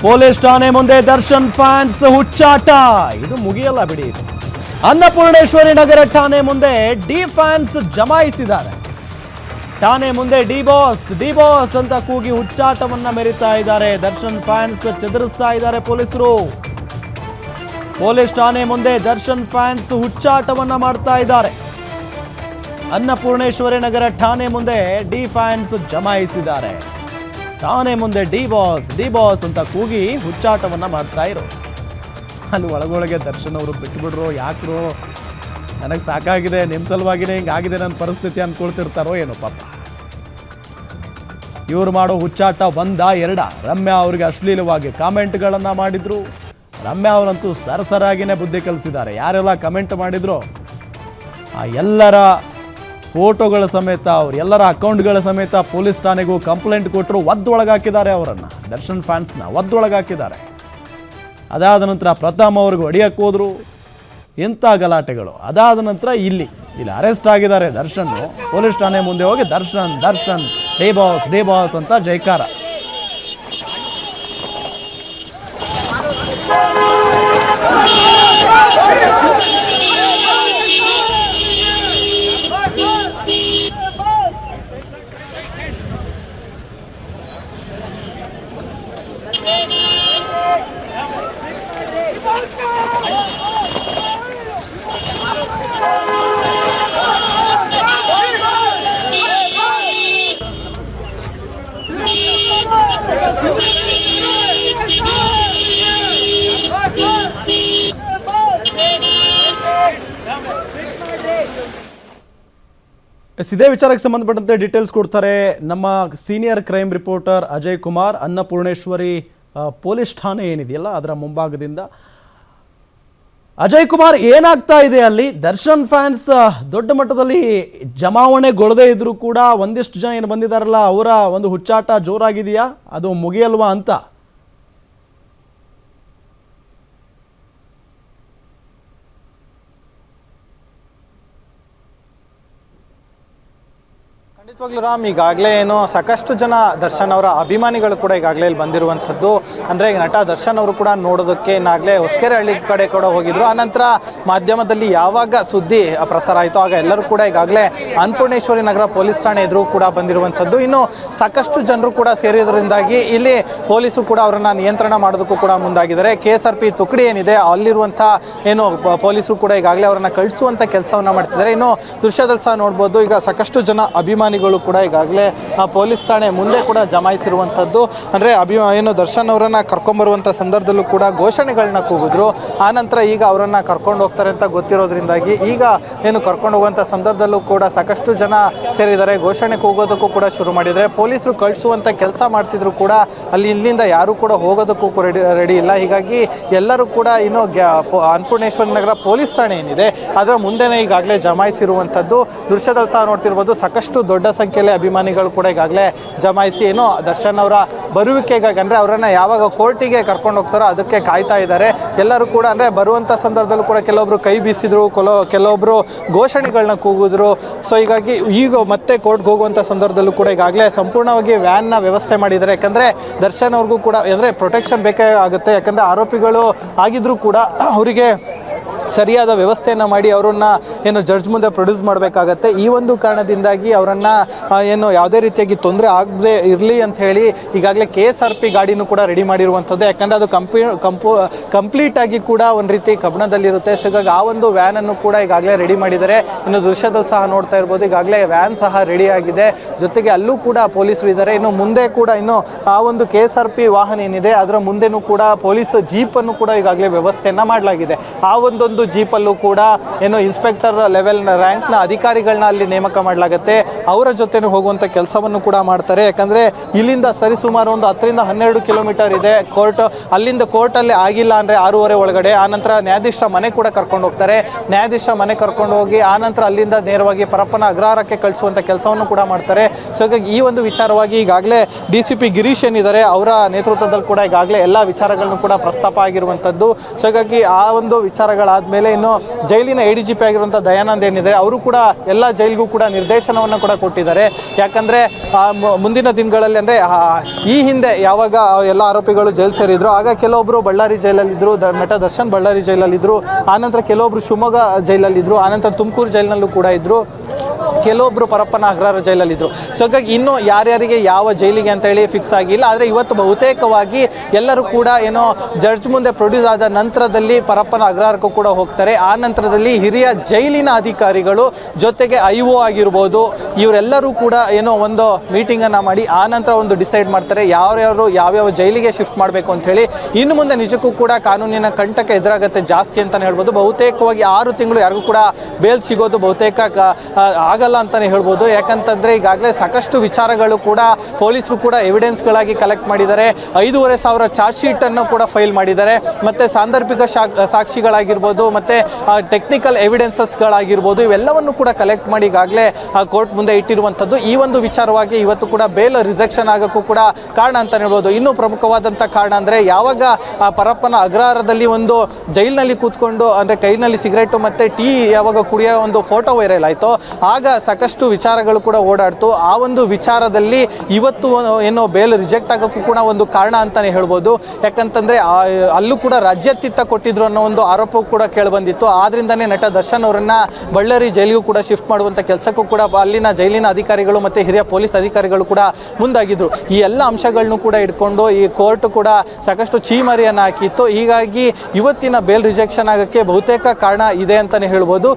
Police ಠಾಣೆ ಮುಂದೆ Darshan fans ಹುಚ್ಚಾಟ. ಇದು ಮುಗಿಯಲ್ಲ ಬಿಡಿ. ಅನ್ನಪೂರ್ಣೇಶ್ವರಿ ನಗರ ಠಾಣೆ ಮುಂದೆ ಡಿ ಫ್ಯಾನ್ಸ್ ಜಮಾಯಿಸಿದ್ದಾರೆ. ಠಾಣೆ ಮುಂದೆ ಡಿ ಬಾಸ್ ಅಂತ ಕೂಗಿ ಹುಚ್ಚಾಟವನ್ನ ಮೆರಿತಾ ಇದ್ದಾರೆ. ದರ್ಶನ್ ಫ್ಯಾನ್ಸ್ ಚದುರಿಸ್ತಾ ಇದ್ದಾರೆ ಪೊಲೀಸರು. ಪೊಲೀಸ್ ಠಾಣೆ ಮುಂದೆ ದರ್ಶನ್ ಫ್ಯಾನ್ಸ್ ಹುಚ್ಚಾಟವನ್ನ ಮಾಡ್ತಾ ಇದ್ದಾರೆ. ಅನ್ನಪೂರ್ಣೇಶ್ವರಿ ನಗರ ಠಾಣೆ ಮುಂದೆ ಡಿ ಫ್ಯಾನ್ಸ್ ಜಮಾಯಿಸಿದ್ದಾರೆ. ಠಾಣೆ ಮುಂದೆ ಡಿ ಬಾಸ್ ಅಂತ ಕೂಗಿ ಹುಚ್ಚಾಟವನ್ನ ಮಾಡ್ತಾ ಇರೋ. ಅಲ್ಲಿ ಒಳಗೊಳಗೆ ದರ್ಶನ್ ಅವರು ಬಿಟ್ಬಿಡ್ರು, ಯಾಕ್ರು ನನಗೆ ಸಾಕಾಗಿದೆ, ನಿಮ್ಮ ಸಲುವಾಗಿನೇ ಹಿಂಗಾಗಿದೆ ನನ್ನ ಪರಿಸ್ಥಿತಿ ಅಂದ್ಕೊಳ್ತಿರ್ತಾರೋ ಏನೋ ಪಾಪ. ಇವ್ರು ಮಾಡೋ ಹುಚ್ಚಾಟ ಒಂದ ಎರಡ. ರಮ್ಯಾ ಅವ್ರಿಗೆ ಅಶ್ಲೀಲವಾಗಿ ಕಾಮೆಂಟ್ಗಳನ್ನು ಮಾಡಿದ್ರು. ರಮ್ಯಾ ಅವರಂತೂ ಸರಸರಾಗಿನೇ ಬುದ್ಧಿ ಕಲಿಸಿದ್ದಾರೆ. ಯಾರೆಲ್ಲ ಕಮೆಂಟ್ ಮಾಡಿದ್ರು ಆ ಎಲ್ಲರ ಫೋಟೋಗಳ ಸಮೇತ, ಅವ್ರ ಎಲ್ಲರ ಅಕೌಂಟ್ಗಳ ಸಮೇತ ಪೊಲೀಸ್ ಠಾಣೆಗೂ ಕಂಪ್ಲೇಂಟ್ ಕೊಟ್ಟರು. ಒದ್ದೊಳಗಾಕಿದ್ದಾರೆ ಅವರನ್ನು, ದರ್ಶನ್ ಫ್ಯಾನ್ಸ್ನ ಒದ್ದೊಳಗಾಕಿದ್ದಾರೆ. ಅದಾದ ನಂತರ ಪ್ರಥಮ್ ಅವ್ರಿಗೆ ಹೊಡಿಯಕ್ಕೆ ಹೋದ್ರು. ಇಂಥ ಗಲಾಟೆಗಳು. ಅದಾದ ನಂತರ ಇಲ್ಲಿ ಅರೆಸ್ಟ್ ಆಗಿದ್ದಾರೆ ದರ್ಶನ್. ಪೊಲೀಸ್ ಠಾಣೆ ಮುಂದೆ ಹೋಗಿ ದರ್ಶನ್ ಡಿ ಬಾಸ್ ಅಂತ ಜೈಕಾರ. ಇದೇ ವಿಚಾರಕ್ಕೆ ಸಂಬಂಧಪಟ್ಟಂತೆ ಡೀಟೇಲ್ಸ್ ಕೊಡ್ತಾರೆ ನಮ್ಮ senior crime reporter Ajay Kumar. Annapoorneshwari police ಠಾಣೆ ಏನಿದೆಯಲ್ಲ ಅದರ ಮುಂಭಾಗದಿಂದ. ಅಜಯ್ ಕುಮಾರ್, ಏನಾಗ್ತಾ ಇದೆ ಅಲ್ಲಿ? ದರ್ಶನ್ ಫ್ಯಾನ್ಸ್ ದೊಡ್ಡ ಮಟ್ಟದಲ್ಲಿ ಜಮಾವಣೆಗೊಳ್ಳದೇ ಇದ್ರೂ ಕೂಡ ಒಂದಿಷ್ಟು ಜನ ಏನು ಬಂದಿದ್ದಾರಲ್ಲ ಅವರ ಒಂದು ಹುಚ್ಚಾಟ ಜೋರಾಗಿದೆಯಾ? ಅದು ಮುಗಿಯಲ್ವಾ ಅಂತ? ಖಂಡಿತವಾಗ್ಲೂ ರಾಮ್, ಈಗಾಗಲೇ ಏನು ಸಾಕಷ್ಟು ಜನ ದರ್ಶನ್ ಅವರ ಅಭಿಮಾನಿಗಳು ಕೂಡ ಈಗಾಗಲೇ ಇಲ್ಲಿ ಬಂದಿರುವಂಥದ್ದು. ಅಂದರೆ ನಟ ದರ್ಶನ್ ಅವರು ಕೂಡ ನೋಡೋದಕ್ಕೆ ಇನ್ನಾಗಲೇ ಹೊಸಕೆರೆಹಳ್ಳಿ ಕಡೆ ಕೂಡ ಹೋಗಿದ್ರು. ಆನಂತರ ಮಾಧ್ಯಮದಲ್ಲಿ ಯಾವಾಗ ಸುದ್ದಿ ಪ್ರಸಾರ ಆಯಿತು ಆಗ ಎಲ್ಲರೂ ಕೂಡ ಈಗಾಗಲೇ ಅನ್ನಪೂರ್ಣೇಶ್ವರಿ ನಗರ ಪೊಲೀಸ್ ಠಾಣೆ ಎದುರು ಕೂಡ ಬಂದಿರುವಂಥದ್ದು. ಇನ್ನು ಸಾಕಷ್ಟು ಜನರು ಕೂಡ ಸೇರಿದ್ರಿಂದಾಗಿ ಇಲ್ಲಿ ಪೊಲೀಸರು ಕೂಡ ಅವರನ್ನು ನಿಯಂತ್ರಣ ಮಾಡೋದಕ್ಕೂ ಕೂಡ ಮುಂದಾಗಿದ್ದಾರೆ. KSRP ತುಕಡಿ ಏನಿದೆ ಅಲ್ಲಿರುವಂಥ ಏನು ಪೊಲೀಸರು ಕೂಡ ಈಗಾಗಲೇ ಅವರನ್ನು ಕಳಿಸುವಂಥ ಕೆಲಸವನ್ನು ಮಾಡ್ತಿದ್ದಾರೆ. ಇನ್ನು ದೃಶ್ಯದಲ್ಲಿ ಸಹ ನೋಡ್ಬೋದು, ಈಗ ಸಾಕಷ್ಟು ಜನ ಅಭಿಮಾನಿಗಳು ಕೂಡ ಈಗಾಗಲೇ ಪೊಲೀಸ್ ಠಾಣೆ ಮುಂದೆ ಕೂಡ ಜಮಾಯಿಸಿರುವಂಥದ್ದು. ಅಂದರೆ ಏನು ದರ್ಶನ್ ಅವರನ್ನು ಕರ್ಕೊಂಡ್ಬರುವಂಥ ಸಂದರ್ಭದಲ್ಲೂ ಕೂಡ ಘೋಷಣೆಗಳನ್ನ ಕೂಗಿದ್ರು. ಆನಂತರ ಈಗ ಅವರನ್ನು ಕರ್ಕೊಂಡು ಹೋಗ್ತಾರೆ ಅಂತ ಗೊತ್ತಿರೋದ್ರಿಂದಾಗಿ ಈಗ ಏನು ಕರ್ಕೊಂಡು ಹೋಗುವಂಥ ಸಂದರ್ಭದಲ್ಲೂ ಕೂಡ ಸಾಕಷ್ಟು ಜನ ಸೇರಿದ್ದಾರೆ. ಘೋಷಣೆ ಕೂಗೋದಕ್ಕೂ ಕೂಡ ಶುರು ಮಾಡಿದ್ದಾರೆ. ಪೊಲೀಸರು ಕಳಿಸುವಂಥ ಕೆಲಸ ಮಾಡ್ತಿದ್ರು ಕೂಡ ಅಲ್ಲಿ ಇಲ್ಲಿಂದ ಯಾರೂ ಕೂಡ ಹೋಗೋದಕ್ಕೂ ರೆಡಿ ಇಲ್ಲ. ಹೀಗಾಗಿ ಎಲ್ಲರೂ ಕೂಡ ಇನ್ನು ಅನ್ನಪೂರ್ಣೇಶ್ವರಿ ನಗರ ಪೊಲೀಸ್ ಠಾಣೆ ಏನಿದೆ ಅದರ ಮುಂದೆನೇ ಈಗಾಗಲೇ ಜಮಾಯಿಸಿರುವಂಥದ್ದು. ದೃಶ್ಯದಲ್ಲಿ ಸಹ ನೋಡ್ತಿರ್ಬೋದು, ಸಾಕಷ್ಟು ದೊಡ್ಡ ಸಂಖ್ಯೆಯಲ್ಲಿ ಅಭಿಮಾನಿಗಳು ಕೂಡ ಈಗಾಗಲೇ ಜಮಾಯಿಸಿ ಏನು ದರ್ಶನ್ ಅವರ ಬರುವಿಕೆಗಾಗಿ, ಅಂದರೆ ಅವರನ್ನು ಯಾವಾಗ ಕೋರ್ಟಿಗೆ ಕರ್ಕೊಂಡು ಹೋಗ್ತಾರೋ ಅದಕ್ಕೆ ಕಾಯ್ತಾ ಇದ್ದಾರೆ. ಎಲ್ಲರೂ ಕೂಡ ಅಂದರೆ ಬರುವಂಥ ಸಂದರ್ಭದಲ್ಲೂ ಕೂಡ ಕೆಲವೊಬ್ಬರು ಕೈ ಬೀಸಿದ್ರು, ಕೆಲವೊಬ್ಬರು ಘೋಷಣೆಗಳನ್ನ ಕೂಗಿದ್ರು. ಸೊ ಹೀಗಾಗಿ ಈಗ ಮತ್ತೆ ಕೋರ್ಟ್ಗೆ ಹೋಗುವಂಥ ಸಂದರ್ಭದಲ್ಲೂ ಕೂಡ ಈಗಾಗಲೇ ಸಂಪೂರ್ಣವಾಗಿ ವ್ಯಾನ್ನ ವ್ಯವಸ್ಥೆ ಮಾಡಿದ್ದಾರೆ. ಯಾಕಂದರೆ ದರ್ಶನ್ ಅವ್ರಿಗೂ ಕೂಡ ಅಂದರೆ ಪ್ರೊಟೆಕ್ಷನ್ ಬೇಕೇ ಆಗುತ್ತೆ. ಯಾಕಂದರೆ ಆರೋಪಿಗಳು ಆಗಿದ್ರೂ ಕೂಡ ಅವರಿಗೆ ಸರಿಯಾದ ವ್ಯವಸ್ಥೆಯನ್ನು ಮಾಡಿ ಅವರನ್ನ ಏನು ಜಡ್ಜ್ ಮುಂದೆ ಪ್ರೊಡ್ಯೂಸ್ ಮಾಡಬೇಕಾಗತ್ತೆ. ಈ ಒಂದು ಕಾರಣದಿಂದಾಗಿ ಅವರನ್ನು ಏನು ಯಾವುದೇ ರೀತಿಯಾಗಿ ತೊಂದರೆ ಆಗದೆ ಇರಲಿ ಅಂತ ಹೇಳಿ ಈಗಾಗಲೇ KSRP ಗಾಡಿನೂ ಕೂಡ ರೆಡಿ ಮಾಡಿರುವಂಥದ್ದು. ಯಾಕಂದರೆ ಅದು ಕಂಪ್ಲೀಟಾಗಿ ಕೂಡ ಒಂದು ರೀತಿ ಕಬ್ಬಣದಲ್ಲಿರುತ್ತೆ. ಸೊ ಹೀಗಾಗಿ ಆ ಒಂದು ವ್ಯಾನನ್ನು ಕೂಡ ಈಗಾಗಲೇ ರೆಡಿ ಮಾಡಿದ್ದಾರೆ. ಇನ್ನು ದೃಶ್ಯದಲ್ಲಿ ಸಹ ನೋಡ್ತಾ ಇರ್ಬೋದು, ಈಗಾಗಲೇ ವ್ಯಾನ್ ಸಹ ರೆಡಿ ಆಗಿದೆ. ಜೊತೆಗೆ ಅಲ್ಲೂ ಕೂಡ ಪೊಲೀಸರು ಇದ್ದಾರೆ. ಇನ್ನು ಮುಂದೆ ಕೂಡ ಇನ್ನು ಆ ಒಂದು KSRP ವಾಹನ ಏನಿದೆ ಅದರ ಮುಂದೆನೂ ಕೂಡ ಪೊಲೀಸ್ ಜೀಪನ್ನು ಕೂಡ ಈಗಾಗಲೇ ವ್ಯವಸ್ಥೆಯನ್ನು ಮಾಡಲಾಗಿದೆ. ಆ ಒಂದೊಂದು ಜೀಪಲ್ಲೂ ಕೂಡ ಏನು ಇನ್ಸ್ಪೆಕ್ಟರ್ ಲೆವೆಲ್ ರ್ಯಾಂಕ್ನ ಅಧಿಕಾರಿಗಳನ್ನ ಅಲ್ಲಿ ನೇಮಕ ಮಾಡಲಾಗುತ್ತೆ. ಅವರ ಜೊತೆನೂ ಹೋಗುವಂಥ ಕೆಲಸವನ್ನು ಕೂಡ ಮಾಡ್ತಾರೆ. ಯಾಕಂದರೆ ಇಲ್ಲಿಂದ ಸರಿಸುಮಾರು ಒಂದು 10 ರಿಂದ 12 ಕಿಲೋಮೀಟರ್ ಇದೆ ಕೋರ್ಟ್. ಅಲ್ಲಿಂದ ಕೋರ್ಟಲ್ಲಿ ಆಗಿಲ್ಲ ಅಂದರೆ 6:30 ಒಳಗಡೆ ಆನಂತರ ನ್ಯಾಯಾಧೀಶರ ಮನೆ ಕೂಡ ಕರ್ಕೊಂಡು ಹೋಗ್ತಾರೆ. ನ್ಯಾಯಾಧೀಶರ ಮನೆ ಕರ್ಕೊಂಡು ಹೋಗಿ ಆನಂತರ ಅಲ್ಲಿಂದ ನೇರವಾಗಿ ಪರಪ್ಪನ ಅಗ್ರಹಾರಕ್ಕೆ ಕಳಿಸುವಂಥ ಕೆಲಸವನ್ನು ಕೂಡ ಮಾಡ್ತಾರೆ. ಸೊ ಹಾಗಾಗಿ ಈ ಒಂದು ವಿಚಾರವಾಗಿ ಈಗಾಗಲೇ DCP ಗಿರೀಶ್ ಏನಿದ್ದಾರೆ ಅವರ ನೇತೃತ್ವದಲ್ಲಿ ಕೂಡ ಈಗಾಗಲೇ ಎಲ್ಲ ವಿಚಾರಗಳನ್ನು ಕೂಡ ಪ್ರಸ್ತಾಪ ಆಗಿರುವಂಥದ್ದು. ಸೊ ಹಾಗಾಗಿ ಆ ಒಂದು ವಿಚಾರಗಳಾದ ಆದಮೇಲೆ ಇನ್ನು ಜೈಲಿನ ADGP ಆಗಿರುವಂಥ ದಯಾನಂದ್ ಏನಿದೆ ಅವರು ಕೂಡ ಎಲ್ಲ ಜೈಲಿಗೂ ಕೂಡ ನಿರ್ದೇಶನವನ್ನು ಕೂಡ ಕೊಟ್ಟಿದ್ದಾರೆ. ಯಾಕಂದರೆ ಮುಂದಿನ ದಿನಗಳಲ್ಲಿ ಅಂದರೆ ಈ ಹಿಂದೆ ಯಾವಾಗ ಎಲ್ಲ ಆರೋಪಿಗಳು ಜೈಲು ಸೇರಿದ್ರು ಆಗ ಕೆಲವೊಬ್ಬರು ಬಳ್ಳಾರಿ ಜೈಲಲ್ಲಿದ್ದರು, ನಟ ದರ್ಶನ್ ಬಳ್ಳಾರಿ ಜೈಲಲ್ಲಿದ್ದರು, ಆನಂತರ ಕೆಲವೊಬ್ಬರು ಶಿವಮೊಗ್ಗ ಜೈಲಲ್ಲಿದ್ದರು, ಆನಂತರ ತುಮಕೂರು ಜೈಲಿನಲ್ಲೂ ಕೂಡ ಇದ್ದರು, ಕೆಲವೊಬ್ಬರು ಪರಪ್ಪನ ಅಗ್ರಹಾರ ಜೈಲಲ್ಲಿದ್ದರು. ಸೊ ಹಾಗಾಗಿ ಇನ್ನೂ ಯಾರ್ಯಾರಿಗೆ ಯಾವ ಜೈಲಿಗೆ ಅಂತೇಳಿ ಫಿಕ್ಸ್ ಆಗಿಲ್ಲ. ಆದರೆ ಇವತ್ತು ಬಹುತೇಕವಾಗಿ ಎಲ್ಲರೂ ಕೂಡ ಏನೋ ಜಡ್ಜ್ ಮುಂದೆ ಪ್ರೊಡ್ಯೂಸ್ ಆದ ನಂತರದಲ್ಲಿ ಪರಪ್ಪನ ಅಗ್ರಹಾರಕ್ಕೂ ಕೂಡ ಹೋಗ್ತಾರೆ. ಆ ನಂತರದಲ್ಲಿ ಹಿರಿಯ ಜೈಲಿನ ಅಧಿಕಾರಿಗಳು ಜೊತೆಗೆ IO ಆಗಿರ್ಬೋದು ಇವರೆಲ್ಲರೂ ಕೂಡ ಏನೋ ಒಂದು ಮೀಟಿಂಗನ್ನು ಮಾಡಿ ಆ ನಂತರ ಒಂದು ಡಿಸೈಡ್ ಮಾಡ್ತಾರೆ ಯಾವ್ಯಾವ ಜೈಲಿಗೆ ಶಿಫ್ಟ್ ಮಾಡಬೇಕು ಅಂಥೇಳಿ. ಇನ್ನು ಮುಂದೆ ನಿಜಕ್ಕೂ ಕೂಡ ಕಾನೂನಿನ ಕಂಟಕ ಎದುರಾಗತ್ತೆ ಜಾಸ್ತಿ ಅಂತಲೇ ಹೇಳ್ಬೋದು. ಬಹುತೇಕವಾಗಿ 6 ತಿಂಗಳು ಯಾರಿಗೂ ಕೂಡ ಬೇಲ್ ಸಿಗೋದು ಬಹುತೇಕ ಆಗಲ್ಲ ಅಂತಲೇ ಹೇಳ್ಬೋದು. ಯಾಕಂತಂದರೆ ಈಗಾಗಲೇ ಸಾಕಷ್ಟು ವಿಚಾರಗಳು ಕೂಡ ಪೊಲೀಸರು ಕೂಡ ಎವಿಡೆನ್ಸ್ಗಳಾಗಿ ಕಲೆಕ್ಟ್ ಮಾಡಿದ್ದಾರೆ. 5,500 ಚಾರ್ಜ್ ಶೀಟನ್ನು ಕೂಡ ಫೈಲ್ ಮಾಡಿದ್ದಾರೆ. ಮತ್ತು ಸಾಂದರ್ಭಿಕ ಸಾಕ್ಷಿಗಳಾಗಿರ್ಬೋದು ಮತ್ತು ಟೆಕ್ನಿಕಲ್ ಎವಿಡೆನ್ಸಸ್ಗಳಾಗಿರ್ಬೋದು ಇವೆಲ್ಲವನ್ನು ಕೂಡ ಕಲೆಕ್ಟ್ ಮಾಡಿ ಈಗಾಗಲೇ ಕೋರ್ಟ್ ಮುಂದೆ ಇಟ್ಟಿರುವಂಥದ್ದು. ಈ ಒಂದು ವಿಚಾರವಾಗಿ ಇವತ್ತು ಕೂಡ ಬೇಲ್ ರಿಜೆಕ್ಷನ್ ಆಗೋಕ್ಕೂ ಕೂಡ ಕಾರಣ ಅಂತಲೇ ಹೇಳ್ಬೋದು. ಇನ್ನೂ ಪ್ರಮುಖವಾದಂಥ ಕಾರಣ ಅಂದರೆ ಯಾವಾಗ ಪರಪ್ಪನ ಅಗ್ರಹಾರದಲ್ಲಿ ಒಂದು ಜೈಲಿನಲ್ಲಿ ಕೂತ್ಕೊಂಡು ಅಂದರೆ ಕೈನಲ್ಲಿ ಸಿಗರೇಟು ಮತ್ತು ಟೀ ಯಾವಾಗ ಕುಡಿಯೋ ಒಂದು ಫೋಟೋ ವೈರಲ್ ಆಯಿತು ಆಗ ಸಾಕಷ್ಟು ವಿಚಾರಗಳು ಕೂಡ ಓಡಾಡ್ತು. ಆ ಒಂದು ವಿಚಾರದಲ್ಲಿ ಇವತ್ತು ಏನೋ ಬೇಲ್ ರಿಜೆಕ್ಟ್ ಆಗೋಕ್ಕೂ ಕೂಡ ಒಂದು ಕಾರಣ ಅಂತಲೇ ಹೇಳ್ಬೋದು. ಯಾಕಂತಂದರೆ ಅಲ್ಲೂ ಕೂಡ ರಾಜ್ಯಾತೀತ ಕೊಟ್ಟಿದ್ರು ಅನ್ನೋ ಒಂದು ಆರೋಪ ಕೂಡ ಕೇಳಿಬಂದಿತ್ತು. ಆದ್ದರಿಂದನೇ ನಟ ದರ್ಶನ್ ಅವರನ್ನು ಬಳ್ಳಾರಿ ಜೈಲಿಗೂ ಕೂಡ ಶಿಫ್ಟ್ ಮಾಡುವಂಥ ಕೆಲಸಕ್ಕೂ ಕೂಡ ಅಲ್ಲಿನ ಜೈಲಿನ ಅಧಿಕಾರಿಗಳು ಮತ್ತು ಹಿರಿಯ ಪೊಲೀಸ್ ಅಧಿಕಾರಿಗಳು ಕೂಡ ಮುಂದಾಗಿದ್ದರು. ಈ ಎಲ್ಲ ಅಂಶಗಳನ್ನು ಕೂಡ ಇಟ್ಕೊಂಡು ಈ ಕೋರ್ಟ್ ಕೂಡ ಸಾಕಷ್ಟು ಚೀಮರಿಯನ್ನು ಹಾಕಿತ್ತು. ಹೀಗಾಗಿ ಇವತ್ತಿನ ಬೇಲ್ ರಿಜೆಕ್ಷನ್ ಆಗೋಕ್ಕೆ ಬಹುತೇಕ ಕಾರಣ ಇದೆ ಅಂತಲೇ ಹೇಳ್ಬೋದು.